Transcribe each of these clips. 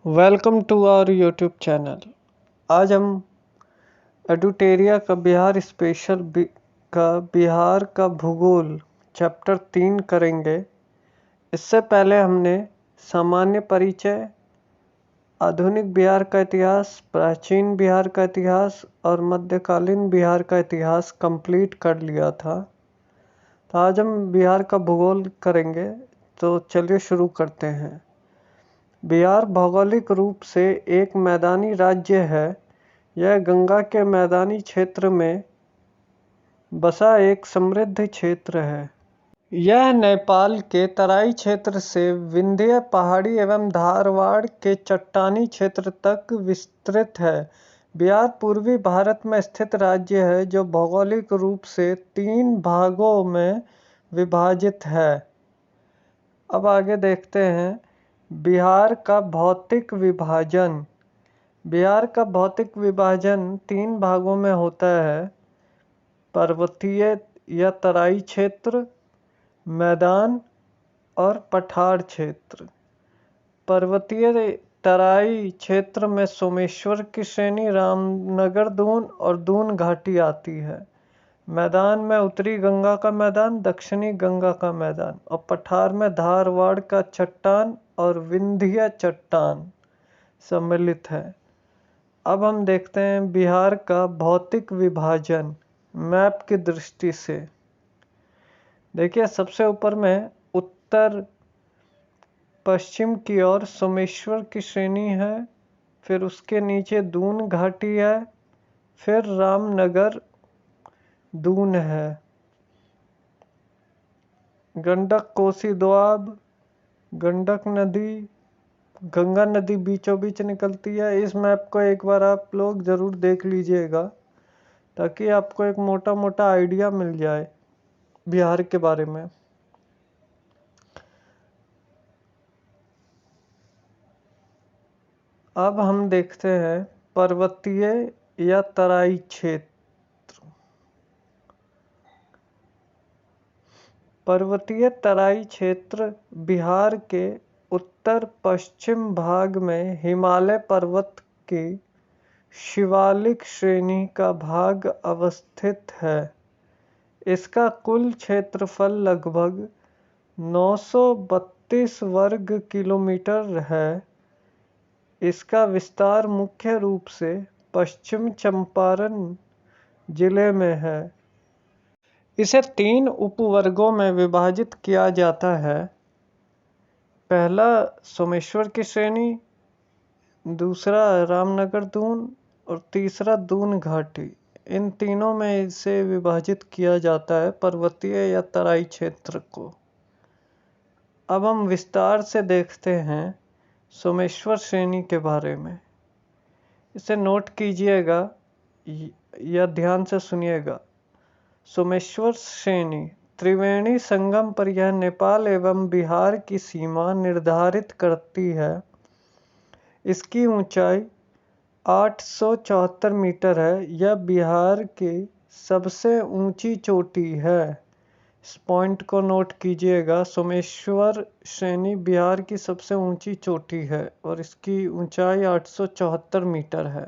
Welcome to our YouTube channel. आज हम एडुटेरिया का बिहार स्पेशल बिहार का भूगोल चैप्टर 3 करेंगे। इससे पहले हमने सामान्य परिचय, आधुनिक बिहार का इतिहास, प्राचीन बिहार का इतिहास और मध्यकालीन बिहार का इतिहास कंप्लीट कर लिया था। तो आज हम बिहार का भूगोल करेंगे। तो चलिए शुरू करते हैं। बिहार भौगोलिक रूप से एक मैदानी राज्य है। यह गंगा के मैदानी क्षेत्र में बसा एक समृद्ध क्षेत्र है। यह नेपाल के तराई क्षेत्र से विंध्य पहाड़ी एवं धारवाड़ के चट्टानी क्षेत्र तक विस्तृत है। बिहार पूर्वी भारत में स्थित राज्य है जो भौगोलिक रूप से 3 भागों में विभाजित है। अब आगे देखते हैं बिहार का भौतिक विभाजन। बिहार का भौतिक विभाजन 3 भागों में होता है: पर्वतीय या तराई क्षेत्र, मैदान और पठार क्षेत्र। पर्वतीय तराई क्षेत्र में सोमेश्वर की श्रेणी, रामनगर दून और दून घाटी आती है। मैदान में उत्तरी गंगा का मैदान, दक्षिणी गंगा का मैदान और पठार में धारवाड़ का चट्टान और विंध्य चट्टान सम्मिलित है। अब हम देखते हैं बिहार का भौतिक विभाजन मैप की दृष्टि से। देखिए, सबसे ऊपर में उत्तर पश्चिम की ओर सोमेश्वर की श्रेणी है, फिर उसके नीचे दून घाटी है, फिर रामनगर दून है। गंडक कोसी दोआब, गंडक नदी, गंगा नदी बीचों बीच निकलती है। इस मैप को एक बार आप लोग ज़रूर देख लीजिएगा ताकि आपको एक मोटा मोटा आइडिया मिल जाए बिहार के बारे में। अब हम देखते हैं पर्वतीय या तराई क्षेत्र। पर्वतीय तराई क्षेत्र बिहार के उत्तर पश्चिम भाग में हिमालय पर्वत की शिवालिक श्रेणी का भाग अवस्थित है। इसका कुल क्षेत्रफल लगभग 932 वर्ग किलोमीटर है। इसका विस्तार मुख्य रूप से पश्चिम चंपारण जिले में है। इसे 3 उपवर्गों में विभाजित किया जाता है। पहला सोमेश्वर की श्रेणी, दूसरा रामनगर दून और तीसरा दून घाटी। इन तीनों में इसे विभाजित किया जाता है पर्वतीय या तराई क्षेत्र को। अब हम विस्तार से देखते हैं सोमेश्वर श्रेणी के बारे में। इसे नोट कीजिएगा या ध्यान से सुनिएगा। सोमेश्वर श्रेणी त्रिवेणी संगम पर यह नेपाल एवं बिहार की सीमा निर्धारित करती है। इसकी ऊंचाई 874 मीटर है। यह बिहार की सबसे ऊंची चोटी है। इस पॉइंट को नोट कीजिएगा। सोमेश्वर श्रेणी बिहार की सबसे ऊंची चोटी है और इसकी ऊंचाई 874 मीटर है।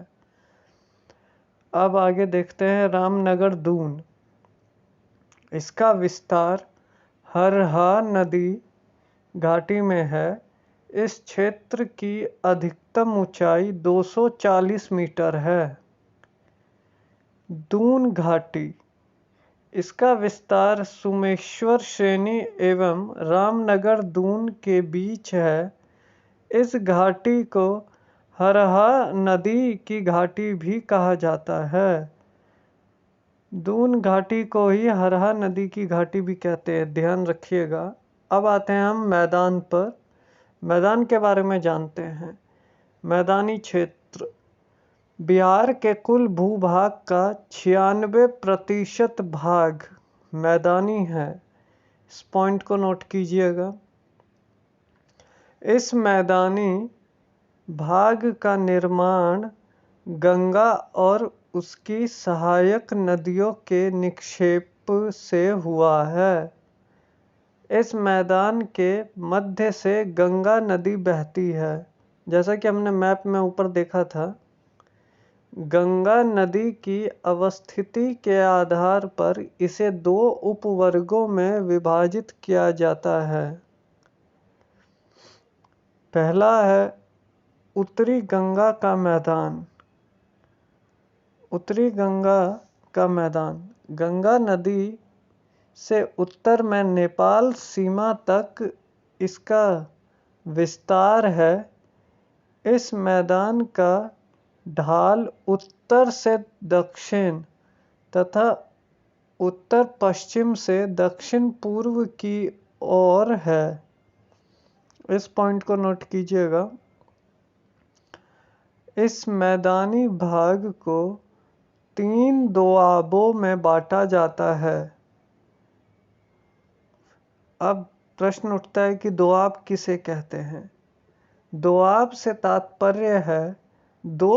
अब आगे देखते हैं रामनगर दून। इसका विस्तार हरहा नदी घाटी में है। इस क्षेत्र की अधिकतम ऊंचाई 240 मीटर है। दून घाटी, इसका विस्तार सोमेश्वर श्रेणी एवं रामनगर दून के बीच है। इस घाटी को हरहा नदी की घाटी भी कहा जाता है। दून घाटी को ही हरहा नदी की घाटी भी कहते हैं, ध्यान रखिएगा। अब आते हैं हम मैदान पर। मैदान के बारे में जानते हैं। मैदानी क्षेत्र बिहार के कुल भूभाग का 96% भाग मैदानी है। इस पॉइंट को नोट कीजिएगा। इस मैदानी भाग का निर्माण गंगा और उसकी सहायक नदियों के निक्षेप से हुआ है। इस मैदान के मध्य से गंगा नदी बहती है। जैसा कि हमने मैप में ऊपर देखा था, गंगा नदी की अवस्थिति के आधार पर इसे 2 उपवर्गों में विभाजित किया जाता है। पहला है उत्तरी गंगा का मैदान। उत्तरी गंगा का मैदान गंगा नदी से उत्तर में नेपाल सीमा तक इसका विस्तार है। इस मैदान का ढाल उत्तर से दक्षिण तथा उत्तर पश्चिम से दक्षिण पूर्व की ओर है। इस पॉइंट को नोट कीजिएगा। इस मैदानी भाग को 3 दोआबों में बांटा जाता है। अब प्रश्न उठता है कि दोआब किसे कहते हैं? दोआब से तात्पर्य है 2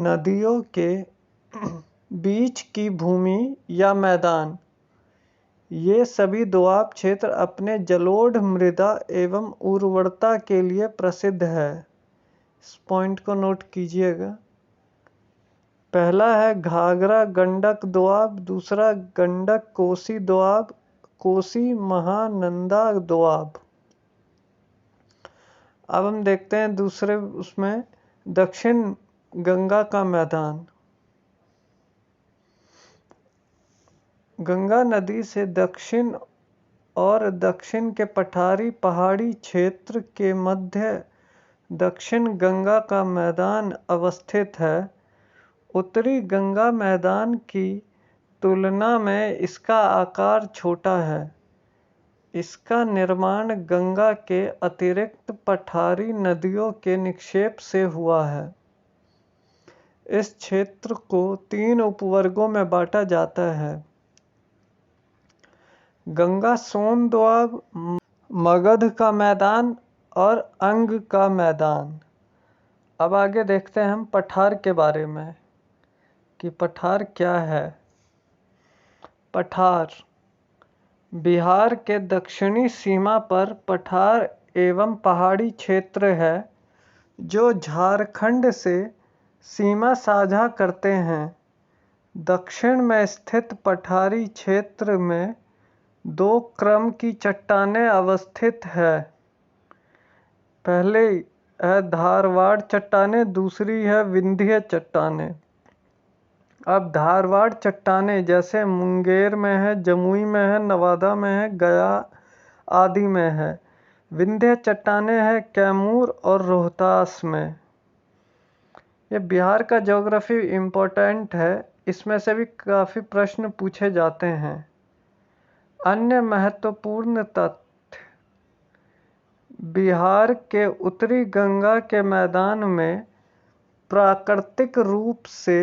नदियों के बीच की भूमि या मैदान। ये सभी दोआब क्षेत्र अपने जलोढ़ मृदा एवं उर्वरता के लिए प्रसिद्ध है। इस पॉइंट को नोट कीजिएगा। पहला है घाघरा गंडक दोआब, दूसरा गंडक कोसी दोआब, कोसी महानंदा दोआब। अब हम देखते हैं दूसरे उसमें दक्षिण गंगा का मैदान। गंगा नदी से दक्षिण और दक्षिण के पठारी पहाड़ी क्षेत्र के मध्य दक्षिण गंगा का मैदान अवस्थित है। उत्तरी गंगा मैदान की तुलना में इसका आकार छोटा है। इसका निर्माण गंगा के अतिरिक्त पठारी नदियों के निक्षेप से हुआ है। इस क्षेत्र को 3 उपवर्गों में बांटा जाता है। गंगा सोन दोआब, मगध का मैदान और अंग का मैदान। अब आगे देखते हैं हम पठार के बारे में कि पठार क्या है। पठार बिहार के दक्षिणी सीमा पर पठार एवं पहाड़ी क्षेत्र है जो झारखंड से सीमा साझा करते हैं। दक्षिण में स्थित पठारी क्षेत्र में 2 क्रम की चट्टानें अवस्थित है। पहले है धारवाड़ चट्टानें, दूसरी है विंध्य चट्टानें। अब धारवाड़ चट्टानें जैसे मुंगेर में है, जमुई में है, नवादा में है, गया आदि में है। विंध्य चट्टानें है कैमूर और रोहतास में। ये बिहार का ज्योग्राफी इम्पोर्टेंट है, इसमें से भी काफ़ी प्रश्न पूछे जाते हैं। अन्य महत्वपूर्ण तथ्य: बिहार के उत्तरी गंगा के मैदान में प्राकृतिक रूप से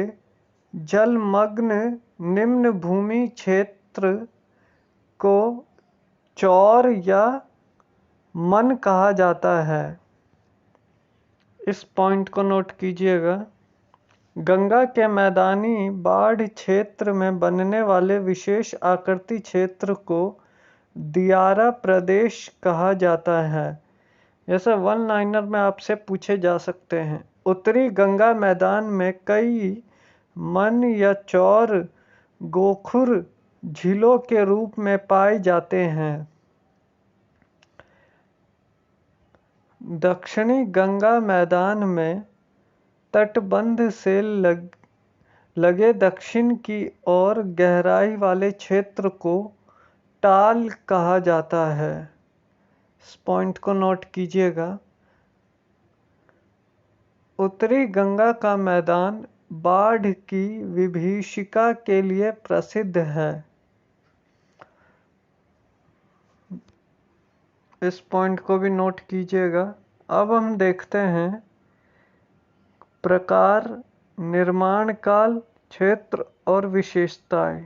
जलमग्न निम्न भूमि क्षेत्र को चौर या मन कहा जाता है। इस पॉइंट को नोट कीजिएगा। गंगा के मैदानी बाढ़ क्षेत्र में बनने वाले विशेष आकृति क्षेत्र को दियारा प्रदेश कहा जाता है। जैसे 1 लाइनर में आपसे पूछे जा सकते हैं। उत्तरी गंगा मैदान में कई मन या चौर गोखुर झीलों के रूप में पाए जाते हैं। दक्षिणी गंगा मैदान में तटबंध से लगे दक्षिण की ओर गहराई वाले क्षेत्र को टाल कहा जाता है। इस पॉइंट को नोट कीजिएगा। उत्तरी गंगा का मैदान बाढ़ की विभीषिका के लिए प्रसिद्ध है। इस पॉइंट को भी नोट कीजिएगा। अब हम देखते हैं प्रकार, निर्माण काल, क्षेत्र और विशेषताएं।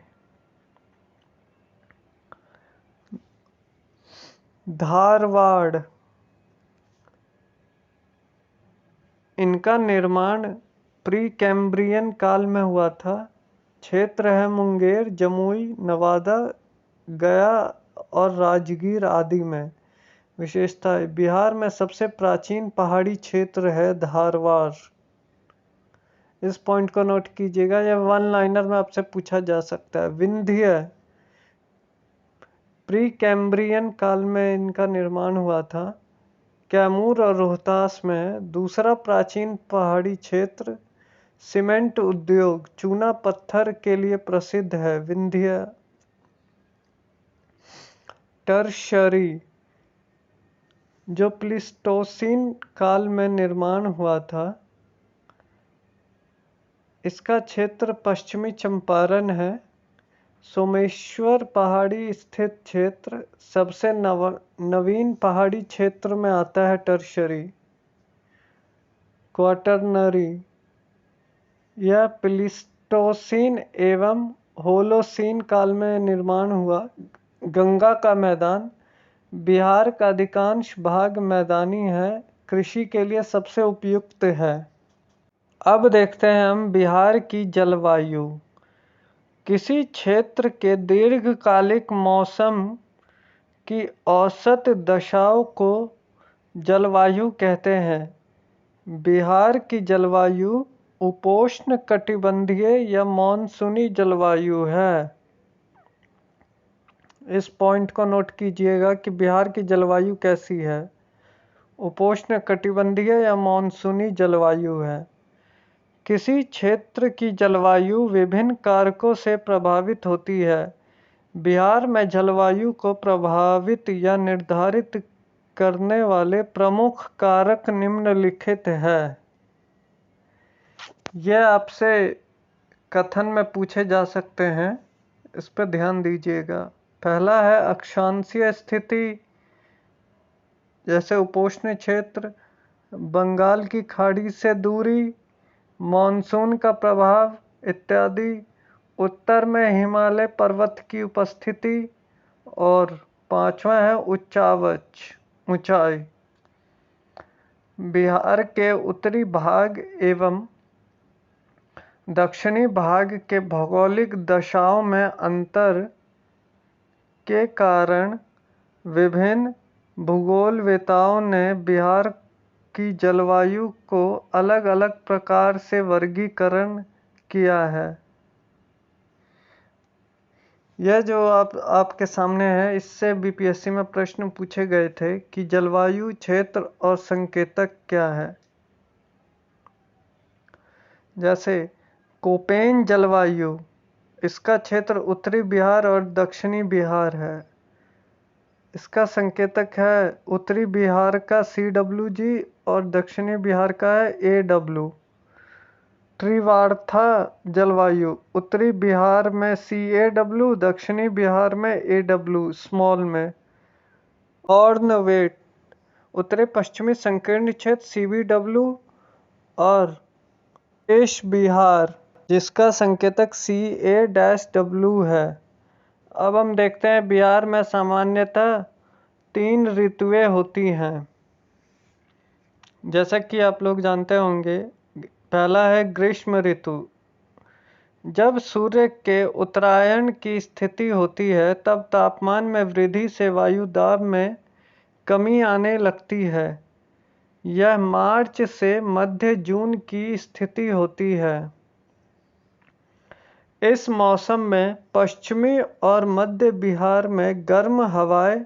धारवाड़, इनका निर्माण प्री कैम्ब्रियन काल में हुआ था। क्षेत्र है मुंगेर, जमुई, नवादा, गया और राजगीर आदि में। विशेषताएं। बिहार में सबसे प्राचीन पहाड़ी क्षेत्र है धारवाड़। इस पॉइंट को नोट कीजिएगा, यह वन लाइनर में आपसे पूछा जा सकता है। विंध्य प्री कैम्ब्रियन काल में इनका निर्माण हुआ था। कैमूर और रोहतास में दूसरा प्राचीन पहाड़ी क्षेत्र सीमेंट उद्योग चूना पत्थर के लिए प्रसिद्ध है। विंध्य टर्शरी जो प्लीस्टोसीन काल में निर्माण हुआ था, इसका क्षेत्र पश्चिमी चंपारण है। सोमेश्वर पहाड़ी स्थित क्षेत्र सबसे नवीन पहाड़ी क्षेत्र में आता है। टर्शरी क्वाटरनरी यह प्लीस्टोसीन एवं होलोसीन काल में निर्माण हुआ। गंगा का मैदान बिहार का अधिकांश भाग मैदानी है, कृषि के लिए सबसे उपयुक्त है। अब देखते हैं हम बिहार की जलवायु। किसी क्षेत्र के दीर्घकालिक मौसम की औसत दशाओं को जलवायु कहते हैं। बिहार की जलवायु उपोष्ण कटिबंधीय या मानसूनी जलवायु है। इस पॉइंट को नोट कीजिएगा कि बिहार की जलवायु कैसी है। उपोष्ण कटिबंधीय या मानसूनी जलवायु है। किसी क्षेत्र की जलवायु विभिन्न कारकों से प्रभावित होती है। बिहार में जलवायु को प्रभावित या निर्धारित करने वाले प्रमुख कारक निम्नलिखित हैं। यह आपसे कथन में पूछे जा सकते हैं, इस पर ध्यान दीजिएगा। पहला है अक्षांशीय स्थिति, जैसे उपोष्ण क्षेत्र, बंगाल की खाड़ी से दूरी, मॉनसून का प्रभाव इत्यादि। उत्तर में हिमालय पर्वत की उपस्थिति और पांचवा है ऊंचाई। बिहार के उत्तरी भाग एवं दक्षिणी भाग के भौगोलिक दशाओं में अंतर के कारण विभिन्न भूगोलवेताओं ने बिहार की जलवायु को अलग अलग प्रकार से वर्गीकरण किया है। यह जो आपके सामने है, इससे बीपीएससी में प्रश्न पूछे गए थे कि जलवायु क्षेत्र और संकेतक क्या है। जैसे कोपेन जलवायु, इसका क्षेत्र उत्तरी बिहार और दक्षिणी बिहार है। इसका संकेतक है उत्तरी बिहार का CWG और दक्षिणी बिहार का है AW। त्रिवार्था जलवायु, उत्तरी बिहार में CAW, दक्षिणी बिहार में AW स्मॉल में। ऑर्नवेट, उत्तरी पश्चिमी संकीर्ण क्षेत्र CBW और शेष बिहार, जिसका संकेतक CA-W है। अब हम देखते हैं बिहार में सामान्यतः 3 ऋतुएं होती हैं, जैसा कि आप लोग जानते होंगे। पहला है ग्रीष्म ऋतु। जब सूर्य के उत्तरायण की स्थिति होती है, तब तापमान में वृद्धि से वायु दाब में कमी आने लगती है। यह मार्च से मध्य जून की स्थिति होती है। इस मौसम में पश्चिमी और मध्य बिहार में गर्म हवाएं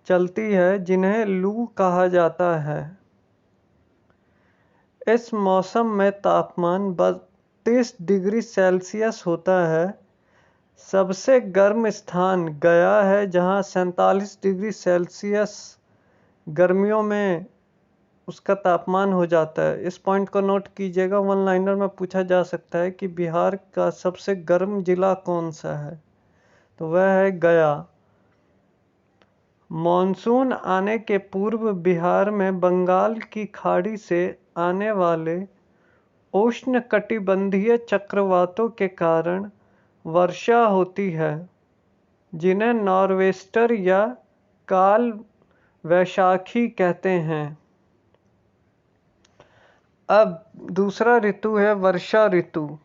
चलती है, जिन्हें लू कहा जाता है। इस मौसम में तापमान 32 डिग्री सेल्सियस होता है। सबसे गर्म स्थान गया है, जहां 47 डिग्री सेल्सियस गर्मियों में उसका तापमान हो जाता है। इस पॉइंट को नोट कीजिएगा, वन लाइनर में पूछा जा सकता है कि बिहार का सबसे गर्म जिला कौन सा है, तो वह है गया। मॉनसून आने के पूर्व बिहार में बंगाल की खाड़ी से आने वाले उष्णकटिबंधीय चक्रवातों के कारण वर्षा होती है, जिन्हें नॉर्वेस्टर या काल वैशाखी कहते हैं। अब दूसरा ऋतु है वर्षा ऋतु,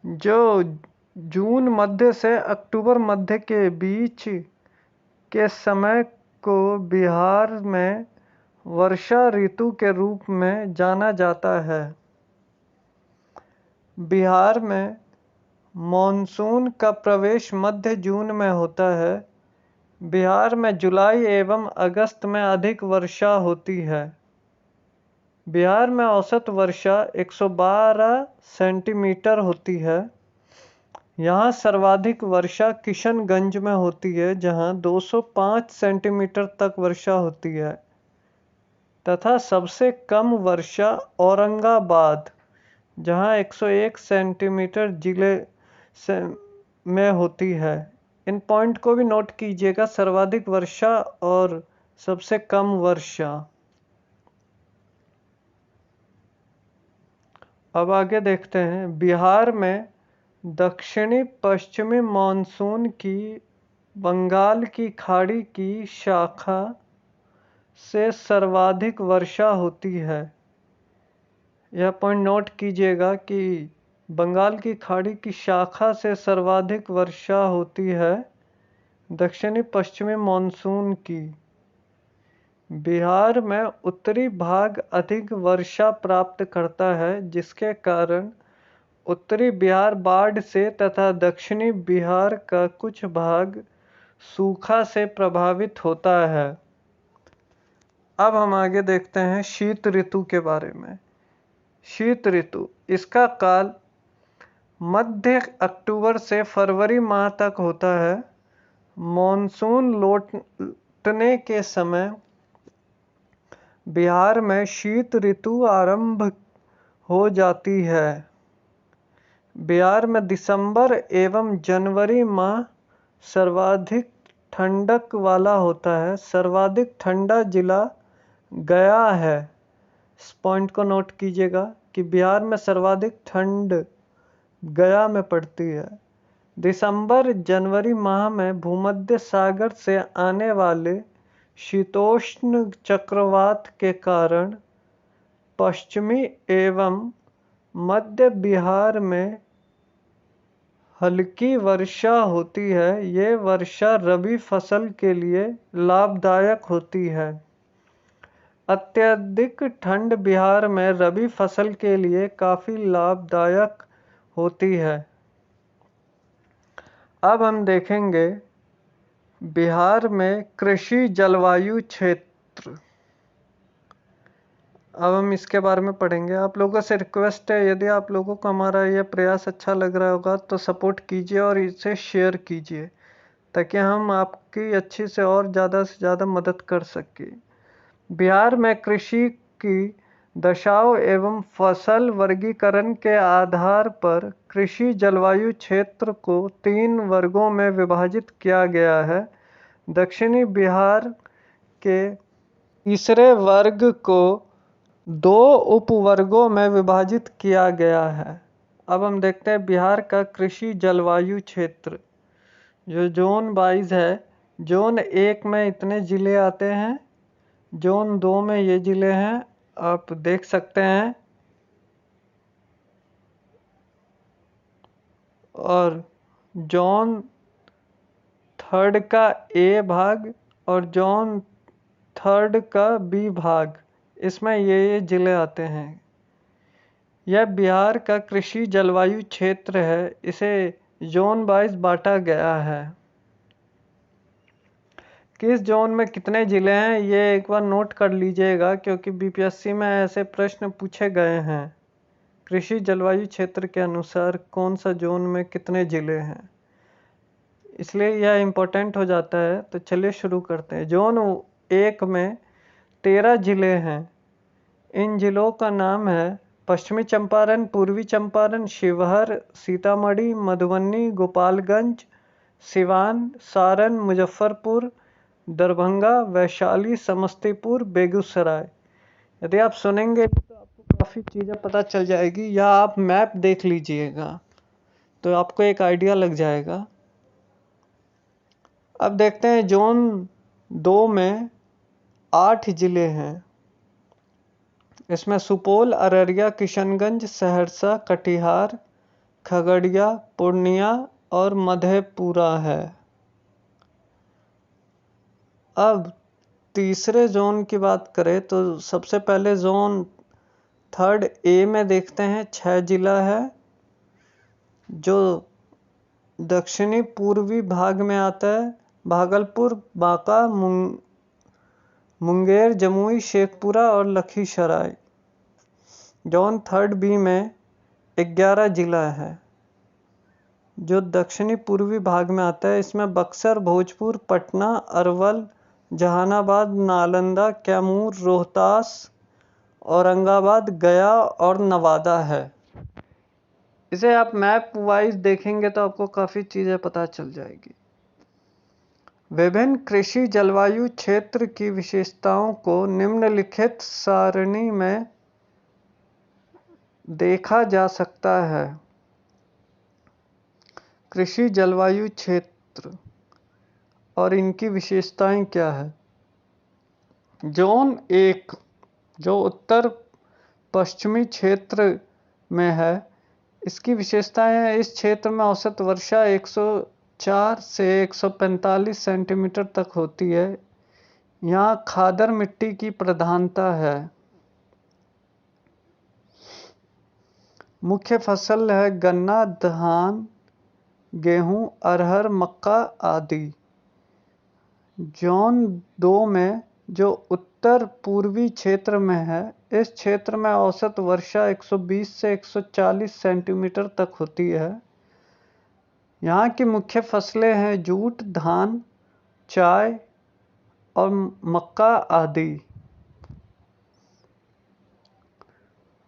जो जून मध्य से अक्टूबर मध्य के बीच के समय को बिहार में वर्षा ऋतु के रूप में जाना जाता है। बिहार में मॉनसून का प्रवेश मध्य जून में होता है। बिहार में जुलाई एवं अगस्त में अधिक वर्षा होती है। बिहार में औसत वर्षा 112 सेंटीमीटर होती है। यहाँ सर्वाधिक वर्षा किशनगंज में होती है, जहाँ 205 सेंटीमीटर तक वर्षा होती है, तथा सबसे कम वर्षा औरंगाबाद, जहाँ 101 सेंटीमीटर जिले में होती है। इन पॉइंट को भी नोट कीजिएगा, सर्वाधिक वर्षा और सबसे कम वर्षा। अब आगे देखते हैं। बिहार में दक्षिणी पश्चिमी मानसून की बंगाल की खाड़ी की शाखा से सर्वाधिक वर्षा होती है। यह पॉइंट नोट कीजिएगा कि बंगाल की खाड़ी की शाखा से सर्वाधिक वर्षा होती है दक्षिणी पश्चिमी मानसून की। बिहार में उत्तरी भाग अधिक वर्षा प्राप्त करता है, जिसके कारण उत्तरी बिहार बाढ़ से तथा दक्षिणी बिहार का कुछ भाग सूखा से प्रभावित होता है। अब हम आगे देखते हैं शीत ऋतु के बारे में। शीत ऋतु, इसका काल मध्य अक्टूबर से फरवरी माह तक होता है। मॉनसून लौटने के समय बिहार में शीत ऋतु आरंभ हो जाती है। बिहार में दिसंबर एवं जनवरी माह सर्वाधिक ठंडक वाला होता है। सर्वाधिक ठंडा जिला गया है। इस पॉइंट को नोट कीजिएगा कि बिहार में सर्वाधिक ठंड गया में पड़ती है। दिसंबर जनवरी माह में भूमध्य सागर से आने वाले शीतोष्ण चक्रवात के कारण पश्चिमी एवं मध्य बिहार में हल्की वर्षा होती है। ये वर्षा रबी फसल के लिए लाभदायक होती है। अत्यधिक ठंड बिहार में रबी फसल के लिए काफ़ी लाभदायक होती है। अब हम देखेंगे बिहार में कृषि जलवायु क्षेत्र। अब हम इसके बारे में पढ़ेंगे। आप लोगों से रिक्वेस्ट है, यदि आप लोगों को हमारा यह प्रयास अच्छा लग रहा होगा तो सपोर्ट कीजिए और इसे शेयर कीजिए, ताकि हम आपकी अच्छी से और ज़्यादा से ज़्यादा मदद कर सकें। बिहार में कृषि की दशाओं एवं फसल वर्गीकरण के आधार पर कृषि जलवायु क्षेत्र को 3 वर्गों में विभाजित किया गया है। दक्षिणी बिहार के तीसरे वर्ग को 2 उपवर्गों में विभाजित किया गया है। अब हम देखते हैं बिहार का कृषि जलवायु क्षेत्र, जो जोन 22 है। जोन 1 में इतने ज़िले आते हैं, जोन 2 में ये ज़िले हैं, आप देख सकते हैं। और जोन 3 का ए भाग और जोन 3 का बी भाग, इसमें ये ज़िले आते हैं। यह बिहार का कृषि जलवायु क्षेत्र है। इसे जोन 22 बांटा गया है। किस जोन में कितने ज़िले हैं ये एक बार नोट कर लीजिएगा, क्योंकि बीपीएससी में ऐसे प्रश्न पूछे गए हैं। कृषि जलवायु क्षेत्र के अनुसार कौन सा जोन में कितने ज़िले हैं, इसलिए यह इम्पोर्टेंट हो जाता है। तो चलिए शुरू करते हैं। जोन 1 में 13 ज़िले हैं। इन ज़िलों का नाम है पश्चिमी चंपारण, पूर्वी चंपारण, शिवहर, सीतामढ़ी, मधुबनी, गोपालगंज, सिवान, सारण, मुजफ्फरपुर, दरभंगा, वैशाली, समस्तीपुर, बेगूसराय। यदि आप सुनेंगे तो आपको काफ़ी चीज़ें पता चल जाएगी, या आप मैप देख लीजिएगा तो आपको एक आइडिया लग जाएगा। अब देखते हैं जोन 2 में 8 ज़िले हैं। इसमें सुपौल, अररिया, किशनगंज, सहरसा, कटिहार, खगड़िया, पूर्णिया और मधेपुरा है। अब तीसरे जोन की बात करें तो सबसे पहले जोन 3rd A में देखते हैं 6 जिला है जो दक्षिणी पूर्वी भाग में आता है। भागलपुर, बांका, मुंगेर, जमुई, शेखपुरा और लखीसराय। जोन 3rd B में 11 जिला है जो दक्षिणी पूर्वी भाग में आता है। इसमें बक्सर, भोजपुर, पटना, अरवल, जहानाबाद, नालंदा, कैमूर, रोहतास, औरंगाबाद, गया और नवादा है। इसे आप मैप वाइज देखेंगे तो आपको काफ़ी चीज़ें पता चल जाएगी। विभिन्न कृषि जलवायु क्षेत्र की विशेषताओं को निम्नलिखित सारणी में देखा जा सकता है। कृषि जलवायु क्षेत्र और इनकी विशेषताएं क्या है। जोन 1 जो उत्तर पश्चिमी क्षेत्र में है, इसकी विशेषताएं हैं। इस क्षेत्र में औसत वर्षा 104 से 145 सेंटीमीटर तक होती है। यहाँ खादर मिट्टी की प्रधानता है। मुख्य फसल है गन्ना, धान, गेहूं, अरहर, मक्का आदि। जोन 2 में जो उत्तर पूर्वी क्षेत्र में है, इस क्षेत्र में औसत वर्षा 120 से 140 सेंटीमीटर तक होती है। यहाँ की मुख्य फसलें हैं जूट, धान, चाय और मक्का आदि।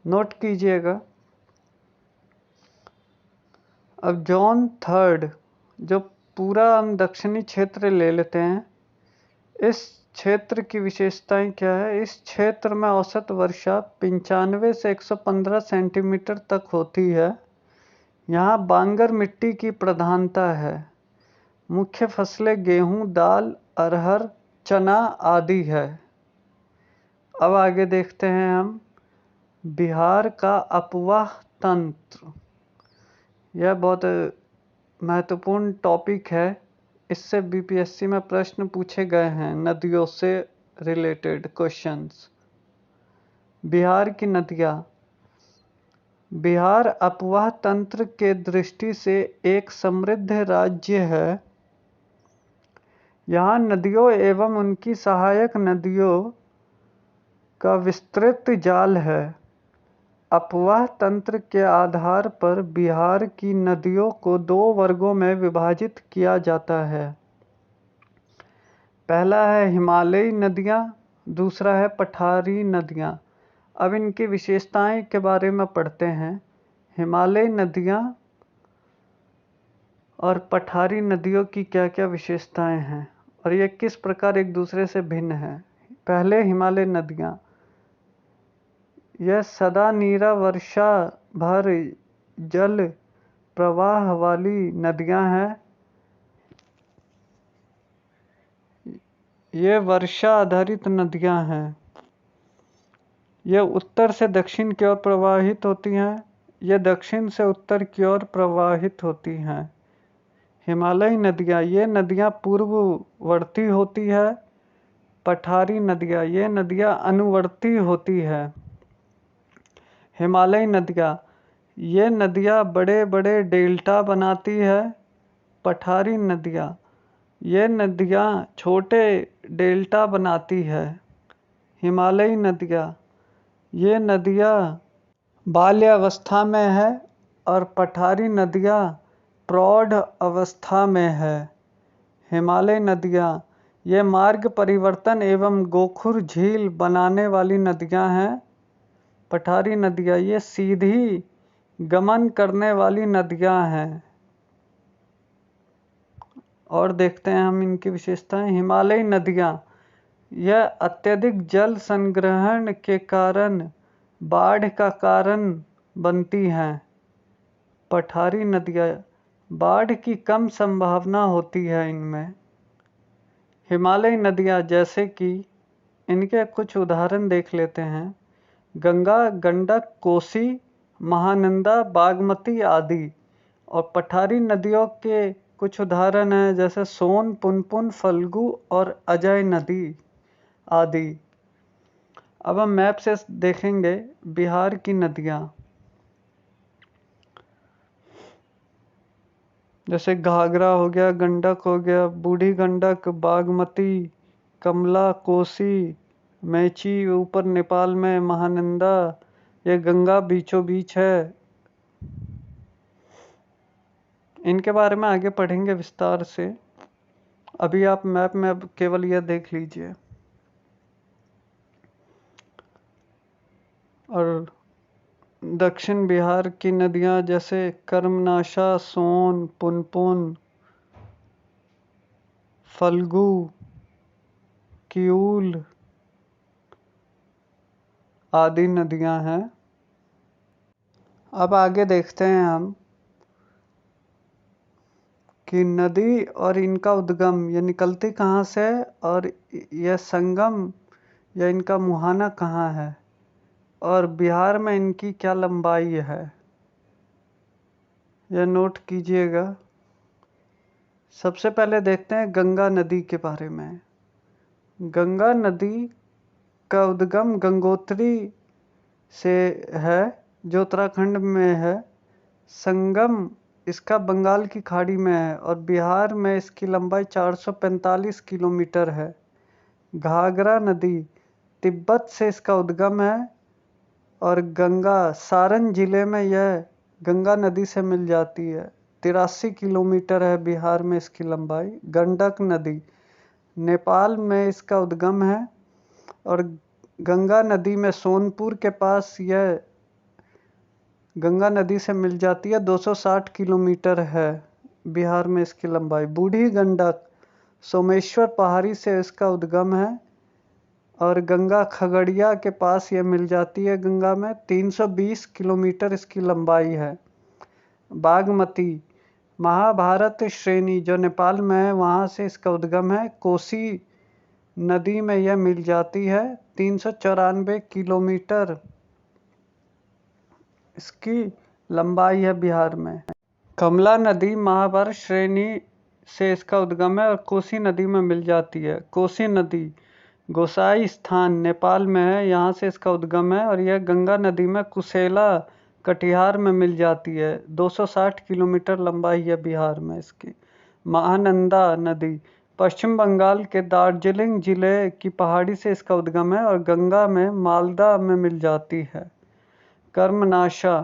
नोट कीजिएगा। अब जोन 3rd जो पूरा हम दक्षिणी क्षेत्र ले लेते हैं, इस क्षेत्र की विशेषताएं क्या है। इस क्षेत्र में औसत वर्षा 95 से 115 सेंटीमीटर तक होती है। यहाँ बांगर मिट्टी की प्रधानता है। मुख्य फसलें गेहूं, दाल, अरहर, चना आदि है। अब आगे देखते हैं हम बिहार का अपवाह तंत्र। यह बहुत महत्वपूर्ण टॉपिक है। इससे बीपीएससी में प्रश्न पूछे गए हैं, नदियों से रिलेटेड क्वेश्चंस। बिहार की नदियाँ। बिहार अपवाह तंत्र के दृष्टि से एक समृद्ध राज्य है। यहाँ नदियों एवं उनकी सहायक नदियों का विस्तृत जाल है। अपवाह तंत्र के आधार पर बिहार की नदियों को 2 वर्गों में विभाजित किया जाता है। पहला है हिमालयी नदियाँ, दूसरा है पठारी नदियाँ। अब इनकी विशेषताएं के बारे में पढ़ते हैं। हिमालयी नदियाँ और पठारी नदियों की क्या क्या विशेषताएं हैं और ये किस प्रकार एक दूसरे से भिन्न है। पहले हिमालय नदियाँ। यह सदा नीरा वर्षा भर जल प्रवाह वाली नदियाँ हैं। ये वर्षा आधारित नदियाँ हैं। यह उत्तर से दक्षिण की ओर प्रवाहित होती हैं। यह दक्षिण से उत्तर की ओर प्रवाहित होती हैं। हिमालयी नदियाँ। ये नदियाँ पूर्ववर्ती होती है। पठारी नदियाँ। ये नदियाँ अनुवर्ती होती है। हिमालयी नदियाँ। ये नदियाँ बड़े बड़े डेल्टा बनाती है। पठारी नदियाँ। ये नदियाँ छोटे डेल्टा बनाती है। हिमालयी नदियाँ। ये नदियाँ बाल्यावस्था में है और पठारी नदियाँ प्रौढ़ अवस्था में है। हिमालयी नदियाँ। ये मार्ग परिवर्तन एवं गोखुर झील बनाने वाली नदियाँ हैं। पठारी नदियाँ। ये सीधी गमन करने वाली नदियाँ हैं। और देखते हैं हम इनकी विशेषताएं। हिमालयी नदियाँ। यह अत्यधिक जल संग्रहण के कारण बाढ़ का कारण बनती हैं। पठारी नदियाँ। बाढ़ की कम संभावना होती है इनमें। हिमालयी नदियाँ जैसे कि इनके कुछ उदाहरण देख लेते हैं। गंगा, गंडक, कोसी, महानंदा, बागमती आदि। और पठारी नदियों के कुछ उदाहरण हैं जैसे सोन, पुनपुन, फल्गु और अजय नदी आदि। अब हम मैप से देखेंगे बिहार की नदियाँ, जैसे घाघरा हो गया, गंडक हो गया, बूढ़ी गंडक, बागमती, कमला, कोसी, मेची ऊपर नेपाल में, महानंदा, ये गंगा बीचों बीच है। इनके बारे में आगे पढ़ेंगे विस्तार से। अभी आप मैप में अब केवल यह देख लीजिए। और दक्षिण बिहार की नदियाँ जैसे कर्मनाशा, सोन, पुनपुन, फल्गु, किऊल आदि नदियाँ हैं। अब आगे देखते हैं हम कि नदी और इनका उद्गम, ये निकलती कहाँ से और यह संगम या इनका मुहाना कहाँ है, और बिहार में इनकी क्या लंबाई है, यह नोट कीजिएगा। सबसे पहले देखते हैं गंगा नदी के बारे में। गंगा नदी का उद्गम गंगोत्री से है जो उत्तराखंड में है। संगम इसका बंगाल की खाड़ी में है और बिहार में इसकी लंबाई 445 किलोमीटर है। घाघरा नदी तिब्बत से इसका उद्गम है और गंगा सारण जिले में यह गंगा नदी से मिल जाती है। 83 किलोमीटर है बिहार में इसकी लंबाई। गंडक नदी नेपाल में इसका उद्गम है और गंगा नदी में सोनपुर के पास यह गंगा नदी से मिल जाती है। 260 किलोमीटर है बिहार में इसकी लंबाई। बूढ़ी गंडक सोमेश्वर पहाड़ी से इसका उद्गम है और गंगा खगड़िया के पास यह मिल जाती है गंगा में। 320 किलोमीटर इसकी लंबाई है। बागमती महाभारत श्रेणी जो नेपाल में है वहाँ से इसका उद्गम है। कोसी नदी में यह मिल जाती है। 394 किलोमीटर इसकी लंबाई है बिहार में। कमला नदी महाभारत श्रेणी से इसका उद्गम है और कोसी नदी में मिल जाती है। कोसी नदी गोसाई स्थान नेपाल में है, यहाँ से इसका उद्गम है और यह गंगा नदी में कुशेला कटिहार में मिल जाती है। 260 किलोमीटर लंबाई है बिहार में इसकी। महानंदा नदी पश्चिम बंगाल के दार्जिलिंग जिले की पहाड़ी से इसका उद्गम है और गंगा में मालदा में मिल जाती है। कर्मनाशा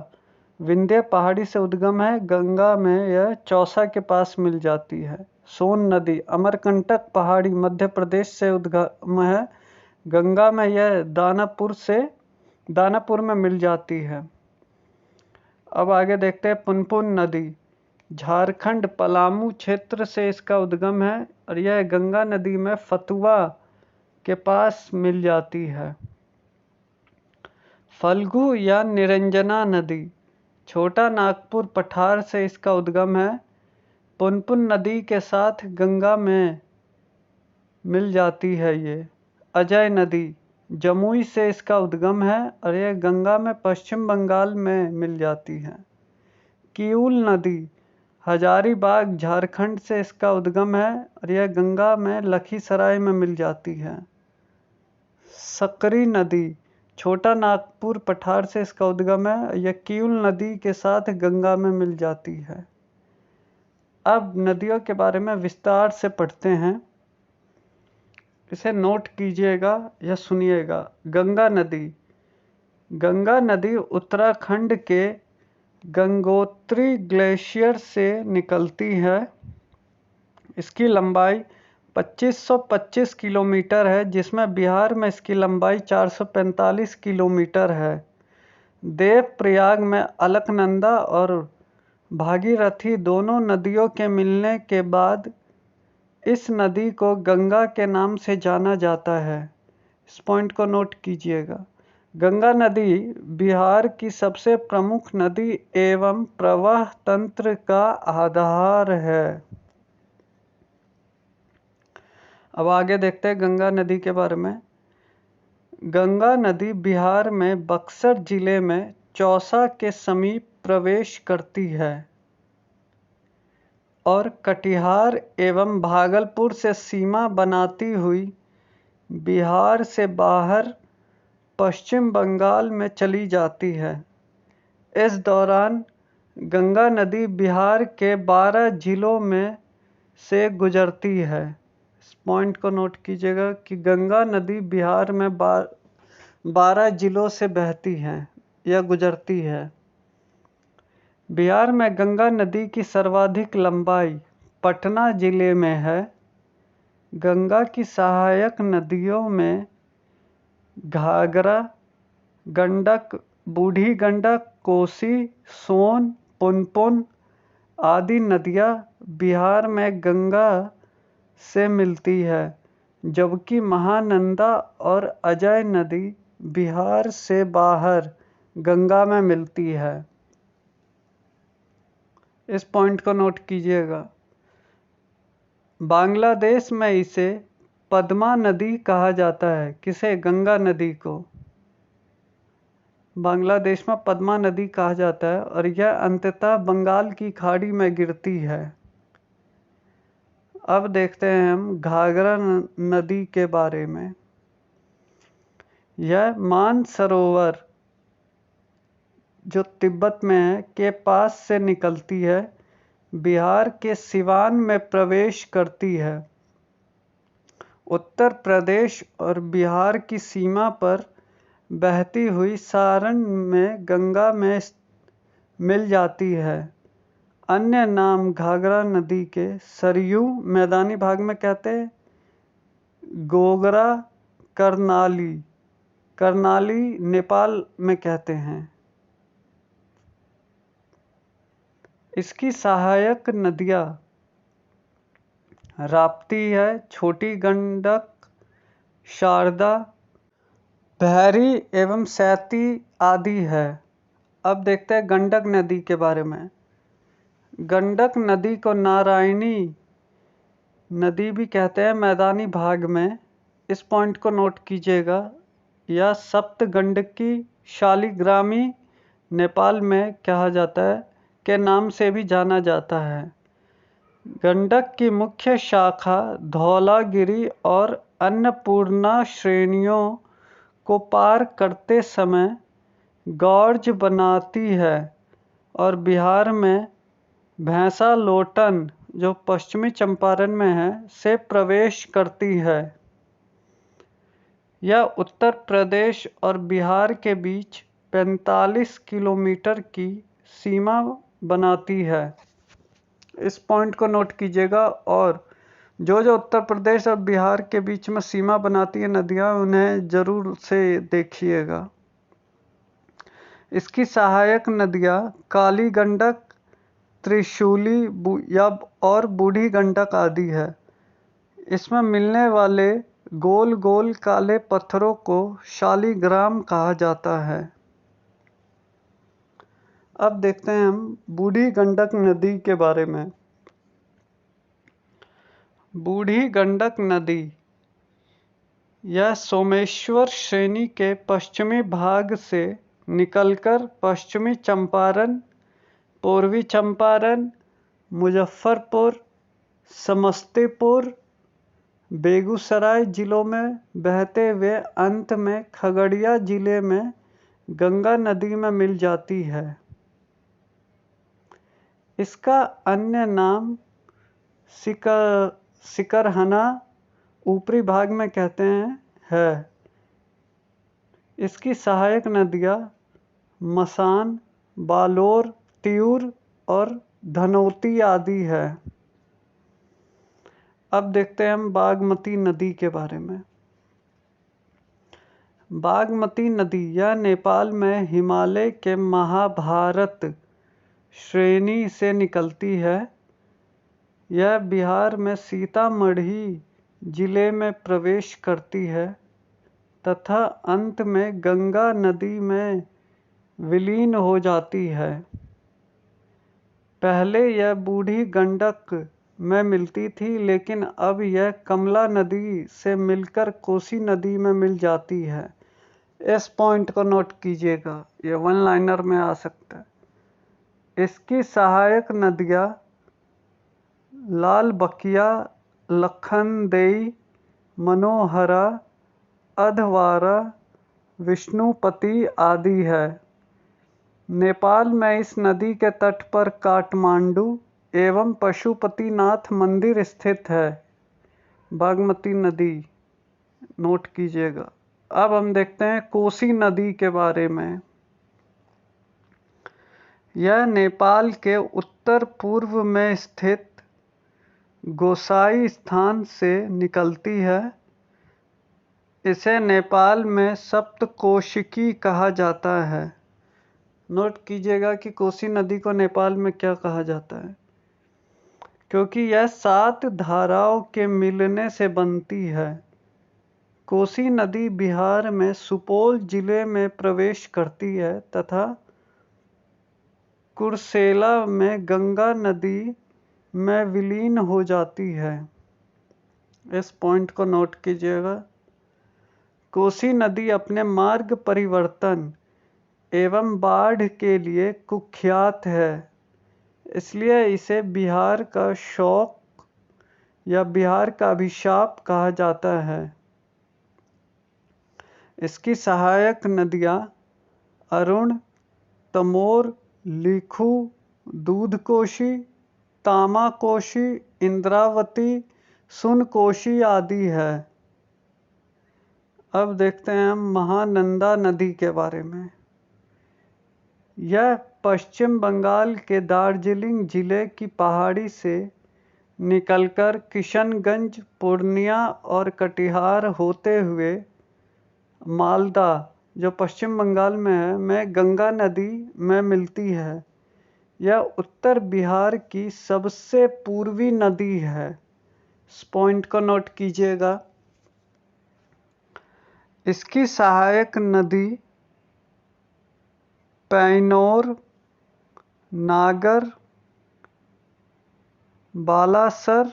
विंध्य पहाड़ी से उद्गम है, गंगा में यह चौसा के पास मिल जाती है। सोन नदी अमरकंटक पहाड़ी मध्य प्रदेश से उद्गम है, गंगा में यह दानापुर में मिल जाती है। अब आगे देखते हैं पुनपुन नदी झारखंड पलामू क्षेत्र से इसका उद्गम है और यह गंगा नदी में फतुआ के पास मिल जाती है। फल्गु या निरंजना नदी छोटा नागपुर पठार से इसका उद्गम है। पुनपुन नदी के साथ गंगा में मिल जाती है ये। अजय नदी जमुई से इसका उद्गम है और यह गंगा में पश्चिम बंगाल में मिल जाती है। किऊल नदी हजारीबाग झारखंड से इसका उद्गम है और यह गंगा में लखीसराय में मिल जाती है। सकरी नदी छोटा नागपुर पठार से इसका उद्गम है, यह किऊल नदी के साथ गंगा में मिल जाती है। अब नदियों के बारे में विस्तार से पढ़ते हैं, इसे नोट कीजिएगा या सुनिएगा। गंगा नदी उत्तराखंड के गंगोत्री ग्लेशियर से निकलती है। इसकी लंबाई 2525 किलोमीटर है, जिसमें बिहार में इसकी लंबाई 445 किलोमीटर है। देवप्रयाग में अलकनंदा और भागीरथी दोनों नदियों के मिलने के बाद इस नदी को गंगा के नाम से जाना जाता है। इस पॉइंट को नोट कीजिएगा। गंगा नदी बिहार की सबसे प्रमुख नदी एवं प्रवाह तंत्र का आधार है। अब आगे देखते हैं गंगा नदी के बारे में। गंगा नदी बिहार में बक्सर जिले में चौसा के समीप प्रवेश करती है और कटिहार एवं भागलपुर से सीमा बनाती हुई बिहार से बाहर पश्चिम बंगाल में चली जाती है। इस दौरान गंगा नदी बिहार के 12 जिलों में से गुजरती है। इस पॉइंट को नोट कीजिएगा कि गंगा नदी बिहार में 12 जिलों से बहती है या गुजरती है। बिहार में गंगा नदी की सर्वाधिक लंबाई पटना जिले में है। गंगा की सहायक नदियों में घाघरा, गंडक, बूढ़ी गंडक, कोसी, सोन, पुनपुन आदि नदियाँ बिहार में गंगा से मिलती है, जबकि महानंदा और अजय नदी बिहार से बाहर गंगा में मिलती है। इस पॉइंट को नोट कीजिएगा। बांग्लादेश में इसे पद्मा नदी कहा जाता है। किसे? गंगा नदी को बांग्लादेश में पद्मा नदी कहा जाता है और यह अंततः बंगाल की खाड़ी में गिरती है। अब देखते हैं हम घाघरा नदी के बारे में। यह मानसरोवर जो तिब्बत में है के पास से निकलती है, बिहार के सिवान में प्रवेश करती है। उत्तर प्रदेश और बिहार की सीमा पर बहती हुई सारण में गंगा में मिल जाती है। अन्य नाम घाघरा नदी के सरयू मैदानी भाग में कहते हैं, गोगरा, करनाली, करनाली नेपाल में कहते हैं। इसकी सहायक नदियाँ राप्ती है, छोटी गंडक, शारदा, बहरी एवं सैती आदि है। अब देखते हैं गंडक नदी के बारे में। गंडक नदी को नारायणी नदी भी कहते हैं मैदानी भाग में। इस पॉइंट को नोट कीजिएगा। यह सप्त गंडकी शालिग्रामी नेपाल में कहा जाता है के नाम से भी जाना जाता है। गंडक की मुख्य शाखा धौलागिरी और अन्नपूर्णा श्रेणियों को पार करते समय गॉर्ज बनाती है और बिहार में भैंसा लोटन जो पश्चिमी चंपारण में है से प्रवेश करती है। यह उत्तर प्रदेश और बिहार के बीच 45 किलोमीटर की सीमा बनाती है। इस पॉइंट को नोट कीजिएगा। और जो उत्तर प्रदेश और बिहार के बीच में सीमा बनाती है नदियाँ, उन्हें जरूर से देखिएगा। इसकी सहायक नदियाँ काली गंडक, त्रिशूली और बूढ़ी गंडक आदि है। इसमें मिलने वाले गोल गोल काले पत्थरों को शालिग्राम कहा जाता है। अब देखते हैं हम बूढ़ी गंडक नदी के बारे में। बूढ़ी गंडक नदी यह सोमेश्वर श्रेणी के पश्चिमी भाग से निकलकर पश्चिमी चंपारण, पूर्वी चंपारण, मुजफ्फरपुर, समस्तीपुर, बेगूसराय जिलों में बहते हुए अंत में खगड़िया जिले में गंगा नदी में मिल जाती है। इसका अन्य नाम सिकरहना ऊपरी भाग में कहते हैं है। इसकी सहायक नदियाँ मसान, बालोर, तिऊर और धनौती आदि है। अब देखते हैं हम बागमती नदी के बारे में। बागमती नदी यह नेपाल में हिमालय के महाभारत श्रेणी से निकलती है। यह बिहार में सीतामढ़ी जिले में प्रवेश करती है तथा अंत में गंगा नदी में विलीन हो जाती है। पहले यह बूढ़ी गंडक में मिलती थी, लेकिन अब यह कमला नदी से मिलकर कोसी नदी में मिल जाती है। इस पॉइंट को नोट कीजिएगा, ये वन लाइनर में आ सकता है। इसकी सहायक नदियाँ लाल बकिया, लखनदेई, मनोहरा, अधवारा, विष्णुपति आदि है। नेपाल में इस नदी के तट पर काठमांडू एवं पशुपतिनाथ मंदिर स्थित है। बागमती नदी नोट कीजिएगा। अब हम देखते हैं कोसी नदी के बारे में। यह नेपाल के उत्तर पूर्व में स्थित गोसाई स्थान से निकलती है। इसे नेपाल में सप्तकोशिकी कहा जाता है। नोट कीजिएगा कि कोसी नदी को नेपाल में क्या कहा जाता है, क्योंकि यह 7 धाराओं के मिलने से बनती है। कोसी नदी बिहार में सुपौल जिले में प्रवेश करती है तथा कुर्सेला में गंगा नदी में विलीन हो जाती है। इस पॉइंट को नोट कीजिएगा। कोसी नदी अपने मार्ग परिवर्तन एवं बाढ़ के लिए कुख्यात है, इसलिए इसे बिहार का शोक या बिहार का अभिशाप कहा जाता है। इसकी सहायक नदियाँ अरुण, तमोर, लिखू, दूधकोशी, तामाकोशी, इंद्रावती, सुनकोशी आदि है। अब देखते हैं हम महानंदा नदी के बारे में। यह पश्चिम बंगाल के दार्जिलिंग जिले की पहाड़ी से निकलकर किशनगंज, पूर्णिया और कटिहार होते हुए मालदा, जो पश्चिम बंगाल में गंगा नदी में मिलती है। यह उत्तर बिहार की सबसे पूर्वी नदी है। इस पॉइंट को नोट कीजिएगा। इसकी सहायक नदी पैनोर, नागर, बालासर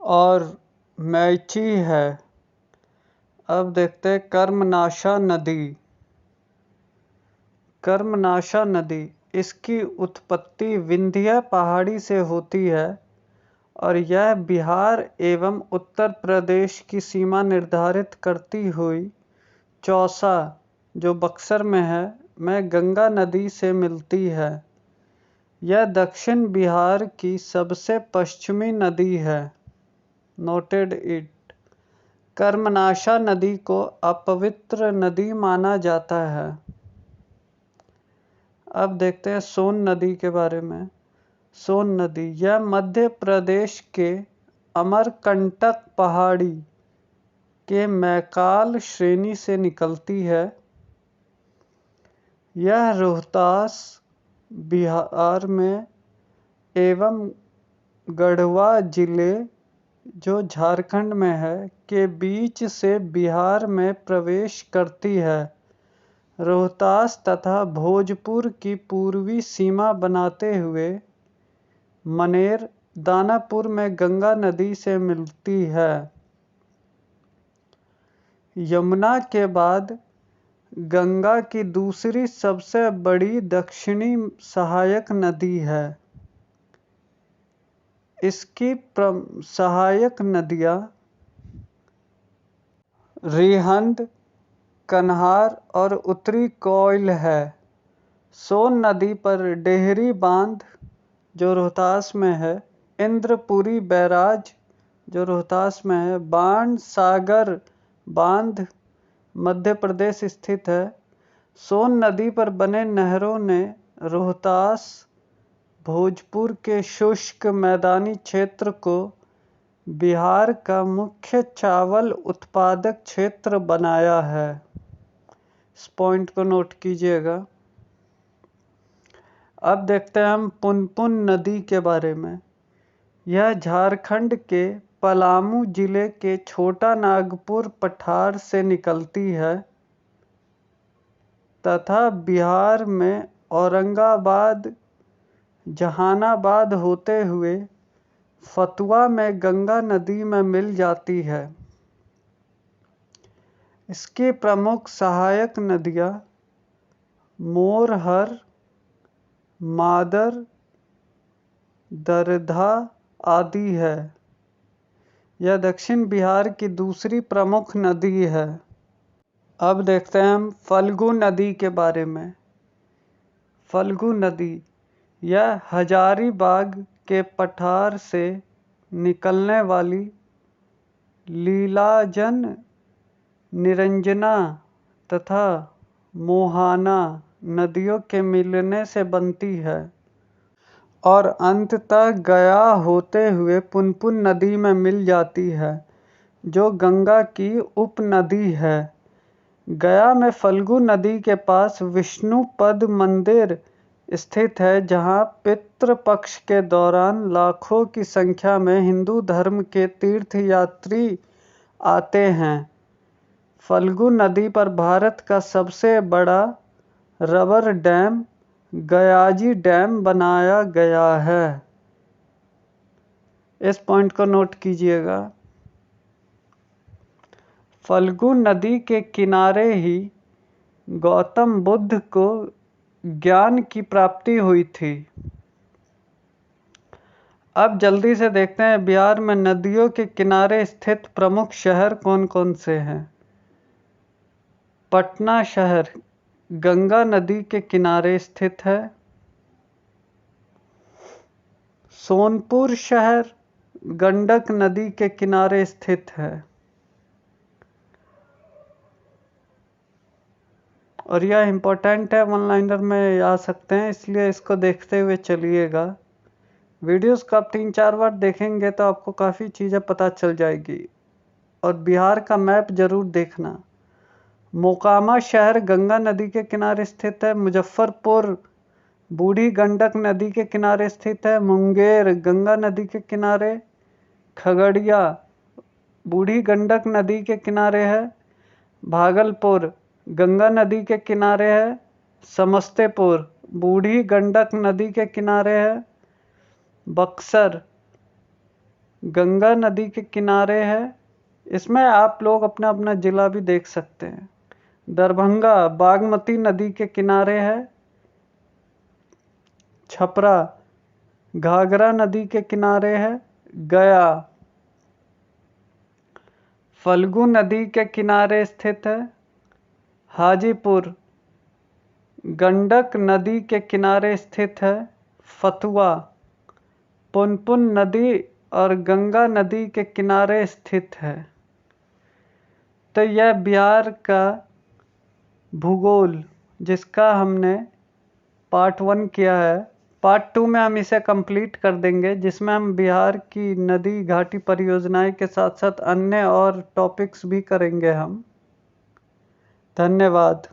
और मैची है। अब देखते हैं कर्मनाशा नदी। कर्मनाशा नदी, इसकी उत्पत्ति विंध्य पहाड़ी से होती है और यह बिहार एवं उत्तर प्रदेश की सीमा निर्धारित करती हुई चौसा, जो बक्सर में है, में गंगा नदी से मिलती है। यह दक्षिण बिहार की सबसे पश्चिमी नदी है। Noted it. कर्मनाशा नदी को अपवित्र नदी माना जाता है। अब देखते हैं सोन नदी के बारे में। सोन नदी, यह मध्य प्रदेश के अमरकंटक पहाड़ी के मैकाल श्रेणी से निकलती है। यह रोहतास, बिहार में एवं गढ़वा जिले, जो झारखंड में है, के बीच से बिहार में प्रवेश करती है। रोहतास तथा भोजपुर की पूर्वी सीमा बनाते हुए मनेर, दानापुर में गंगा नदी से मिलती है। यमुना के बाद गंगा की दूसरी सबसे बड़ी दक्षिणी सहायक नदी है। इसकी सहायक नदियाँ रिहंद, कन्हार और उत्तरी कोयल है। सोन नदी पर डेहरी बांध, जो रोहतास में है, इंद्रपुरी बैराज, जो रोहतास में है, बाण सागर बांध मध्य प्रदेश स्थित है। सोन नदी पर बने नहरों ने रोहतास, भोजपुर के शुष्क मैदानी क्षेत्र को बिहार का मुख्य चावल उत्पादक क्षेत्र बनाया है। इस पॉइंट को नोट कीजिएगा। अब देखते हैं हम पुनपुन नदी के बारे में। यह झारखंड के पलामू जिले के छोटा नागपुर पठार से निकलती है तथा बिहार में औरंगाबाद, जहानाबाद होते हुए फतुआ में गंगा नदी में मिल जाती है। इसकी प्रमुख सहायक नदियाँ मोरहर, मादर, दरधा आदि है। यह दक्षिण बिहार की दूसरी प्रमुख नदी है। अब देखते हैं हम फल्गु नदी के बारे में। फल्गु नदी यह हजारीबाग के पठार से निकलने वाली लीलाजन, निरंजना तथा मोहाना नदियों के मिलने से बनती है और अंततः गया होते हुए पुनपुन नदी में मिल जाती है, जो गंगा की उपनदी है। गया में फल्गु नदी के पास विष्णुपद मंदिर स्थित है, जहाँ पितृपक्ष के दौरान लाखों की संख्या में हिंदू धर्म के तीर्थयात्री आते हैं। फल्गु नदी पर भारत का सबसे बड़ा रबर डैम गयाजी डैम बनाया गया है। इस पॉइंट को नोट कीजिएगा। फल्गु नदी के किनारे ही गौतम बुद्ध को ज्ञान की प्राप्ति हुई थी। अब जल्दी से देखते हैं बिहार में नदियों के किनारे स्थित प्रमुख शहर कौन कौन से हैं। पटना शहर गंगा नदी के किनारे स्थित है। सोनपुर शहर गंडक नदी के किनारे स्थित है। और यह इम्पोर्टेंट है, वन लाइनर में आ सकते हैं, इसलिए इसको देखते हुए चलिएगा। वीडियोस को आप 3-4 बार देखेंगे तो आपको काफ़ी चीज़ें पता चल जाएगी। और बिहार का मैप जरूर देखना। मोकामा शहर गंगा नदी के किनारे स्थित है। मुजफ्फरपुर बूढ़ी गंडक नदी के किनारे स्थित है। मुंगेर गंगा नदी के किनारे। खगड़िया बूढ़ी गंडक नदी के किनारे है। भागलपुर गंगा नदी के किनारे है। समस्तीपुर बूढ़ी गंडक नदी के किनारे है। बक्सर गंगा नदी के किनारे है। इसमें आप लोग अपना अपना जिला भी देख सकते हैं। दरभंगा बागमती नदी के किनारे है। छपरा घाघरा नदी के किनारे है। गया फल्गु नदी के किनारे स्थित है। हाजीपुर गंडक नदी के किनारे स्थित है। फतुआ पुनपुन नदी और गंगा नदी के किनारे स्थित है। तो यह बिहार का भूगोल जिसका हमने पार्ट 1 किया है। पार्ट 2 में हम इसे कंप्लीट कर देंगे, जिसमें हम बिहार की नदी घाटी परियोजनाएं के साथ साथ अन्य और टॉपिक्स भी करेंगे हम। धन्यवाद।